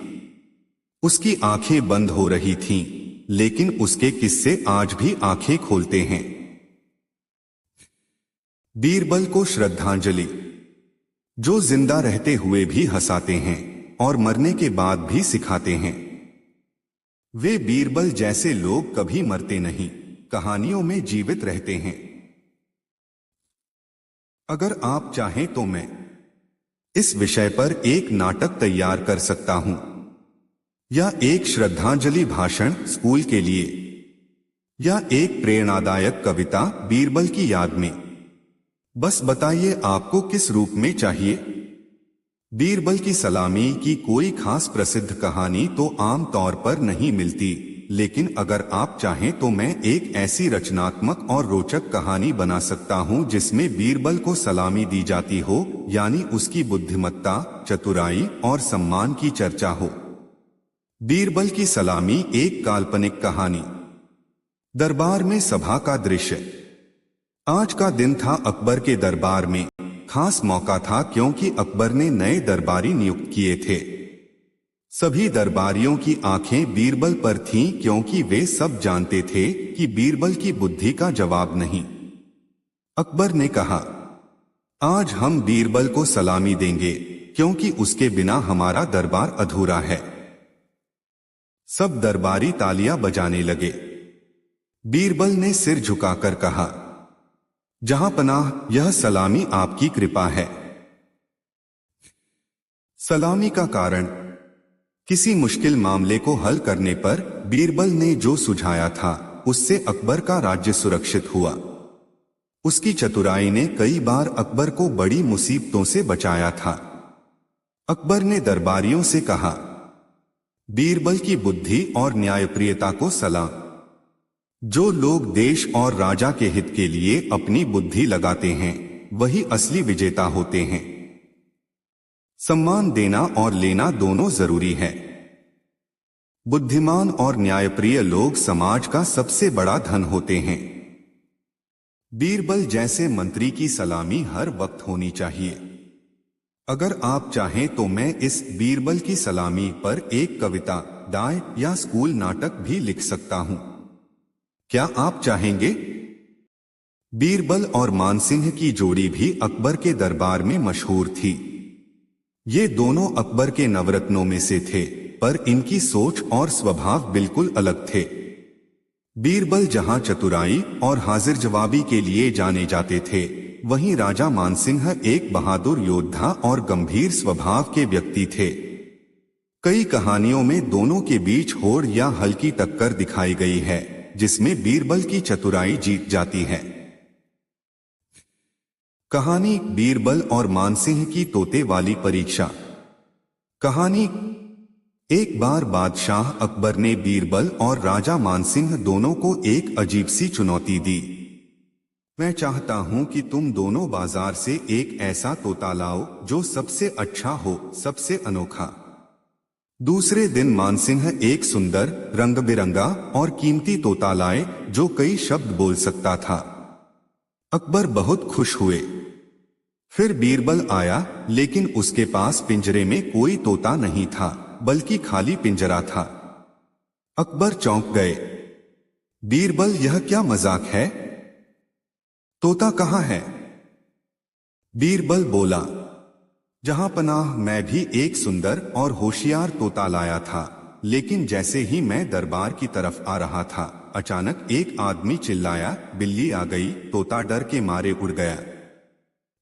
उसकी आंखें बंद हो रही थीं, लेकिन उसके किस्से आज भी आंखें खोलते हैं। बीरबल को श्रद्धांजलि। जो जिंदा रहते हुए भी हंसाते हैं और मरने के बाद भी सिखाते हैं। वे बीरबल जैसे लोग कभी मरते नहीं, कहानियों में जीवित रहते हैं। अगर आप चाहें तो मैं इस विषय पर एक नाटक तैयार कर सकता हूं, या एक श्रद्धांजलि भाषण स्कूल के लिए, या एक प्रेरणादायक कविता बीरबल की याद में। बस बताइए आपको किस रूप में चाहिए। बीरबल की सलामी की कोई खास प्रसिद्ध कहानी तो आम तौर पर नहीं मिलती, लेकिन अगर आप चाहें तो मैं एक ऐसी रचनात्मक और रोचक कहानी बना सकता हूं जिसमें बीरबल को सलामी दी जाती हो, यानी उसकी बुद्धिमत्ता, चतुराई और सम्मान की चर्चा हो। बीरबल की सलामी एक काल्पनिक कहानी। दरबार में सभा का दृश्य। आज का दिन था अकबर के दरबार में। खास मौका था क्योंकि अकबर ने नए दरबारी नियुक्त किए थे। सभी दरबारियों की आंखें बीरबल पर थीं क्योंकि वे सब जानते थे कि बीरबल की बुद्धि का जवाब नहीं। अकबर ने कहा, आज हम बीरबल को सलामी देंगे क्योंकि उसके बिना हमारा दरबार अधूरा है। सब दरबारी तालियां बजाने लगे। बीरबल ने सिर झुकाकर कहा, जहां पनाह, यह सलामी आपकी कृपा है। सलामी का कारण। किसी मुश्किल मामले को हल करने पर बीरबल ने जो सुझाया था, उससे अकबर का राज्य सुरक्षित हुआ। उसकी चतुराई ने कई बार अकबर को बड़ी मुसीबतों से बचाया था। अकबर ने दरबारियों से कहा, बीरबल की बुद्धि और न्यायप्रियता को सलाम। जो लोग देश और राजा के हित के लिए अपनी बुद्धि लगाते हैं, वही असली विजेता होते हैं। सम्मान देना और लेना दोनों जरूरी है। बुद्धिमान और न्यायप्रिय लोग समाज का सबसे बड़ा धन होते हैं। बीरबल जैसे मंत्री की सलामी हर वक्त होनी चाहिए। अगर आप चाहें तो मैं इस बीरबल की सलामी पर एक कविता, डाय या स्कूल नाटक भी लिख सकता हूं। क्या आप चाहेंगे? बीरबल और मानसिंह की जोड़ी भी अकबर के दरबार में मशहूर थी। ये दोनों अकबर के नवरत्नों में से थे, पर इनकी सोच और स्वभाव बिल्कुल अलग थे। बीरबल जहां चतुराई और हाजिर जवाबी के लिए जाने जाते थे, वहीं राजा मानसिंह एक बहादुर योद्धा और गंभीर स्वभाव के व्यक्ति थे। कई कहानियों में दोनों के बीच होड़ या हल्की टक्कर दिखाई गई है, जिसमें बीरबल की चतुराई जीत जाती है। कहानी, बीरबल और मानसिंह की तोते वाली परीक्षा। कहानी। एक बार बादशाह अकबर ने बीरबल और राजा मानसिंह दोनों को एक अजीब सी चुनौती दी। मैं चाहता हूं कि तुम दोनों बाजार से एक ऐसा तोता लाओ जो सबसे अच्छा हो, सबसे अनोखा। दूसरे दिन मानसिंह एक सुंदर, रंग बिरंगा और कीमती तोता लाए जो कई शब्द बोल सकता था। अकबर बहुत खुश हुए। फिर बीरबल आया, लेकिन उसके पास पिंजरे में कोई तोता नहीं था, बल्कि खाली पिंजरा था। अकबर चौंक गए। बीरबल, यह क्या मजाक है? तोता कहाँ है? बीरबल बोला, जहां पनाह, मैं भी एक सुंदर और होशियार तोता लाया था, लेकिन जैसे ही मैं दरबार की तरफ आ रहा था, अचानक एक आदमी चिल्लाया, बिल्ली आ गई। तोता डर के मारे उड़ गया।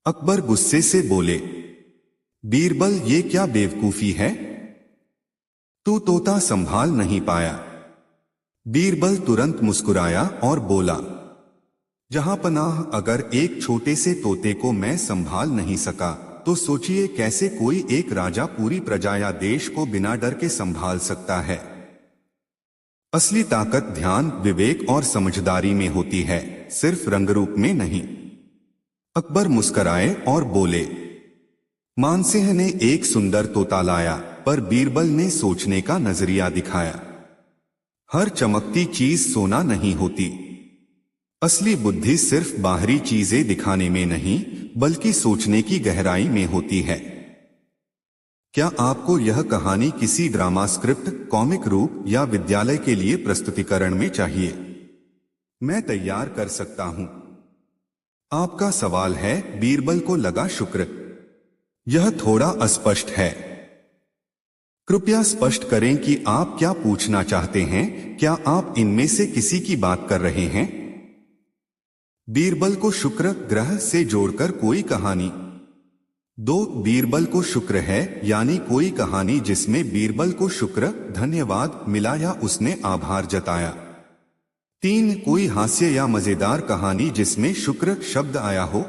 अकबर गुस्से से बोले, बीरबल ये क्या बेवकूफी है, तू तोता संभाल नहीं पाया। बीरबल तुरंत मुस्कुराया और बोला, जहां पनाह, अगर एक छोटे से तोते को मैं संभाल नहीं सका तो सोचिए कैसे कोई एक राजा पूरी प्रजा या देश को बिना डर के संभाल सकता है। असली ताकत ध्यान, विवेक और समझदारी में होती है, सिर्फ रंगरूप में नहीं। अकबर मुस्कुराए और बोले, मानसिंह ने एक सुंदर तोता लाया, पर बीरबल ने सोचने का नजरिया दिखाया। हर चमकती चीज सोना नहीं होती। असली बुद्धि सिर्फ बाहरी चीजें दिखाने में नहीं, बल्कि सोचने की गहराई में होती है। क्या आपको यह कहानी किसी ड्रामा स्क्रिप्ट, कॉमिक रूप या विद्यालय के लिए प्रस्तुतिकरण में चाहिए? मैं तैयार कर सकता हूं। आपका सवाल है, बीरबल को लगा शुक्र। यह थोड़ा अस्पष्ट है। कृपया स्पष्ट करें कि आप क्या पूछना चाहते हैं। क्या आप इनमें से किसी की बात कर रहे हैं? बीरबल को शुक्र ग्रह से जोड़कर कोई कहानी। 2. बीरबल को शुक्र है, यानी कोई कहानी जिसमें बीरबल को शुक्र धन्यवाद मिला या उसने आभार जताया। 3. कोई हास्य या मजेदार कहानी जिसमें शुक्र शब्द आया हो।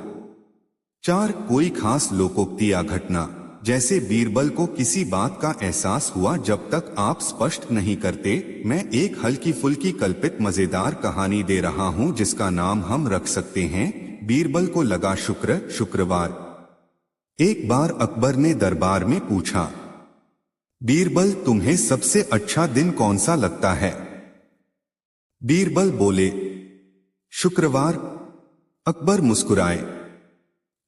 4. कोई खास लोकोक्ति या घटना, जैसे बीरबल को किसी बात का एहसास हुआ जब तक आप स्पष्ट नहीं करते। मैं एक हल्की फुल्की कल्पित मजेदार कहानी दे रहा हूं जिसका नाम हम रख सकते हैं, बीरबल को लगा शुक्र शुक्रवार। एक बार अकबर ने दरबार में पूछा, बीरबल तुम्हें सबसे अच्छा दिन कौन सा लगता है? बीरबल बोले, शुक्रवार। अकबर मुस्कुराए,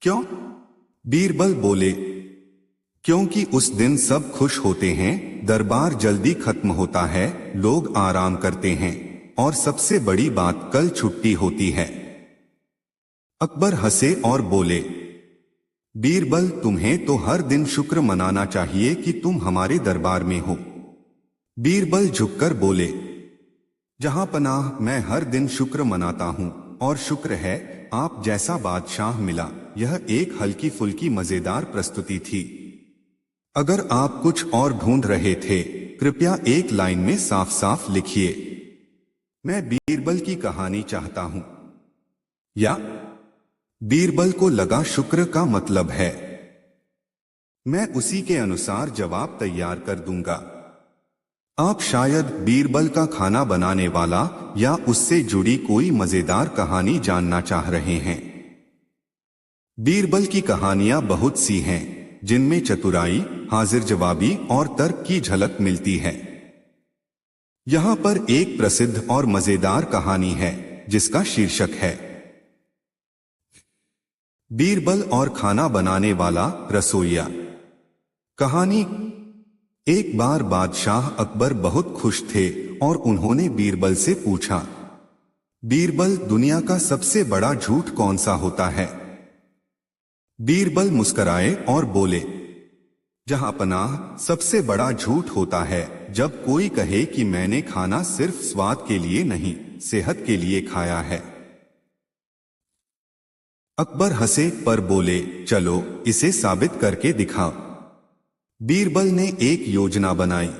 क्यों? बीरबल बोले, क्योंकि उस दिन सब खुश होते हैं, दरबार जल्दी खत्म होता है, लोग आराम करते हैं और सबसे बड़ी बात, कल छुट्टी होती है। अकबर हंसे और बोले, बीरबल तुम्हें तो हर दिन शुक्र मनाना चाहिए कि तुम हमारे दरबार में हो। बीरबल झुककर बोले, जहां पनाह, मैं हर दिन शुक्र मनाता हूं और शुक्र है आप जैसा बादशाह मिला। यह एक हल्की फुल्की मजेदार प्रस्तुति थी। अगर आप कुछ और ढूंढ रहे थे, कृपया एक लाइन में साफ साफ लिखिए, मैं बीरबल की कहानी चाहता हूं, या बीरबल को लगा शुक्र का मतलब है। मैं उसी के अनुसार जवाब तैयार कर दूंगा। आप शायद बीरबल का खाना बनाने वाला या उससे जुड़ी कोई मजेदार कहानी जानना चाह रहे हैं। बीरबल की कहानियां बहुत सी हैं, जिनमें चतुराई, हाजिर जवाबी और तर्क की झलक मिलती है। यहां पर एक प्रसिद्ध और मजेदार कहानी है जिसका शीर्षक है बीरबल और खाना बनाने वाला रसोइया। कहानी, एक बार बादशाह अकबर बहुत खुश थे और उन्होंने बीरबल से पूछा, बीरबल दुनिया का सबसे बड़ा झूठ कौन सा होता है? बीरबल मुस्कुराए और बोले, जहां पनाह, सबसे बड़ा झूठ होता है जब कोई कहे कि मैंने खाना सिर्फ स्वाद के लिए नहीं, सेहत के लिए खाया है। अकबर हंसे पर बोले, चलो इसे साबित करके दिखाओ। बीरबल ने एक योजना बनाई।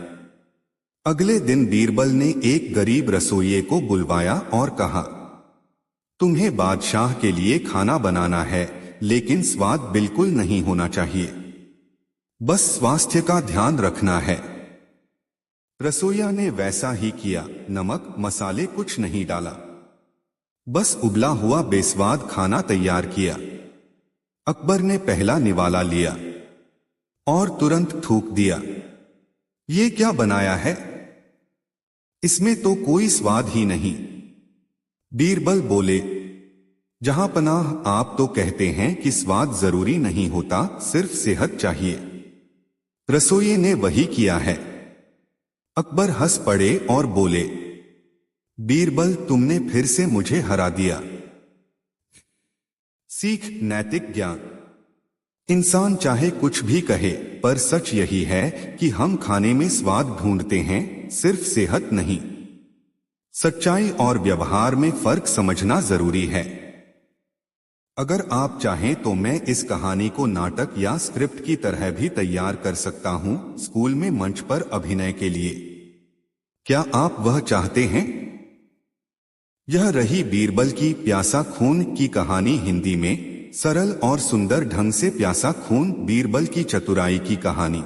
अगले दिन बीरबल ने एक गरीब रसोइये को बुलवाया और कहा, तुम्हें बादशाह के लिए खाना बनाना है, लेकिन स्वाद बिल्कुल नहीं होना चाहिए, बस स्वास्थ्य का ध्यान रखना है। रसोइया ने वैसा ही किया। नमक, मसाले कुछ नहीं डाला, बस उबला हुआ बेस्वाद खाना तैयार किया। अकबर ने पहला निवाला लिया और तुरंत थूक दिया, ये क्या बनाया है? इसमें तो कोई स्वाद ही नहीं। बीरबल बोले, जहां पनाह, आप तो कहते हैं कि स्वाद जरूरी नहीं होता, सिर्फ सेहत चाहिए। रसोइये ने वही किया है। अकबर हंस पड़े और बोले, बीरबल तुमने फिर से मुझे हरा दिया। सीख, नैतिक ज्ञान। इंसान चाहे कुछ भी कहे, पर सच यही है कि हम खाने में स्वाद ढूंढते हैं, सिर्फ सेहत नहीं। सच्चाई और व्यवहार में फर्क समझना जरूरी है। अगर आप चाहें तो मैं इस कहानी को नाटक या स्क्रिप्ट की तरह भी तैयार कर सकता हूं, स्कूल में मंच पर अभिनय के लिए। क्या आप वह चाहते हैं? यह रही बीरबल की प्यासा खून की कहानी। हिंदी में सरल और सुंदर ढंग से प्यासा खून, बीरबल की चतुराई की कहानी।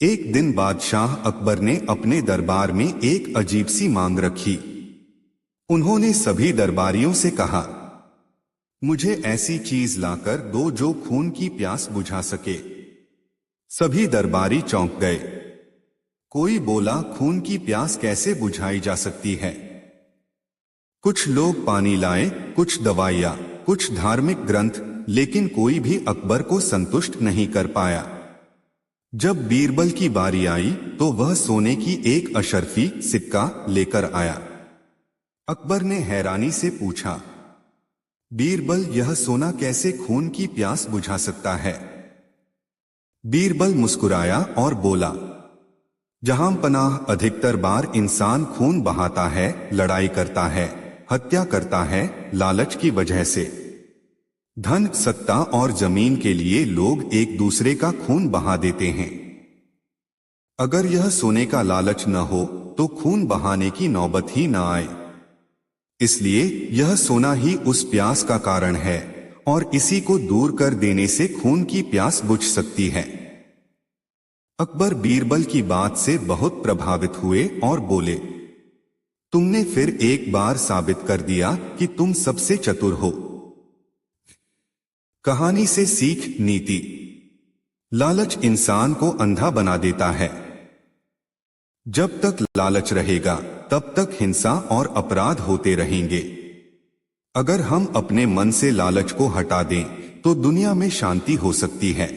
एक दिन बादशाह अकबर ने अपने दरबार में एक अजीब सी मांग रखी। उन्होंने सभी दरबारियों से कहा, मुझे ऐसी चीज लाकर दो जो खून की प्यास बुझा सके। सभी दरबारी चौंक गए। कोई बोला, खून की प्यास कैसे बुझाई जा सकती है? कुछ लोग पानी लाए, कुछ दवाइयां, कुछ धार्मिक ग्रंथ, लेकिन कोई भी अकबर को संतुष्ट नहीं कर पाया। जब बीरबल की बारी आई तो वह सोने की एक अशर्फी सिक्का लेकर आया। अकबर ने हैरानी से पूछा, बीरबल, यह सोना कैसे खून की प्यास बुझा सकता है? बीरबल मुस्कुराया और बोला, जहां पनाह, अधिकतर बार इंसान खून बहाता है, लड़ाई करता है, हत्या करता है, लालच की वजह से। धन, सत्ता और जमीन के लिए लोग एक दूसरे का खून बहा देते हैं। अगर यह सोने का लालच न हो तो खून बहाने की नौबत ही न आए। इसलिए यह सोना ही उस प्यास का कारण है और इसी को दूर कर देने से खून की प्यास बुझ सकती है। अकबर बीरबल की बात से बहुत प्रभावित हुए और बोले, तुमने फिर एक बार साबित कर दिया कि तुम सबसे चतुर हो। कहानी से सीख, नीति। लालच इंसान को अंधा बना देता है। जब तक लालच रहेगा तब तक हिंसा और अपराध होते रहेंगे। अगर हम अपने मन से लालच को हटा दें तो दुनिया में शांति हो सकती है।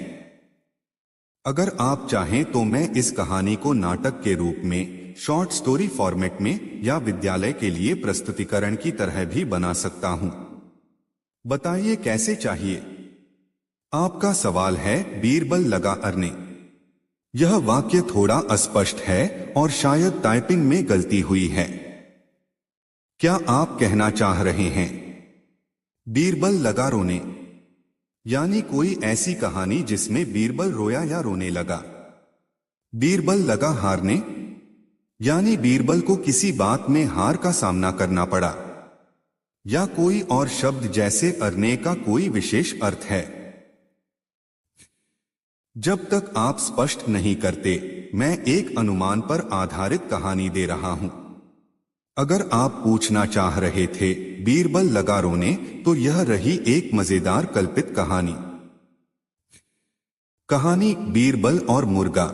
अगर आप चाहें तो मैं इस कहानी को नाटक के रूप में, शॉर्ट स्टोरी फॉर्मेट में या विद्यालय के लिए प्रस्तुतिकरण की तरह भी बना सकता हूं। बताइए कैसे चाहिए? आपका सवाल है, बीरबल लगा अरने। यह वाक्य थोड़ा अस्पष्ट है और शायद टाइपिंग में गलती हुई है। क्या आप कहना चाह रहे हैं, बीरबल लगा रोने? यानी कोई ऐसी कहानी जिसमें बीरबल रोया या रोने लगा। बीरबल लगा हारने, यानी बीरबल को किसी बात में हार का सामना करना पड़ा। या कोई और शब्द जैसे अरने का कोई विशेष अर्थ है? जब तक आप स्पष्ट नहीं करते, मैं एक अनुमान पर आधारित कहानी दे रहा हूं। अगर आप पूछना चाह रहे थे, बीरबल लगा रोने, तो यह रही एक मजेदार कल्पित कहानी। कहानी, बीरबल और मुर्गा।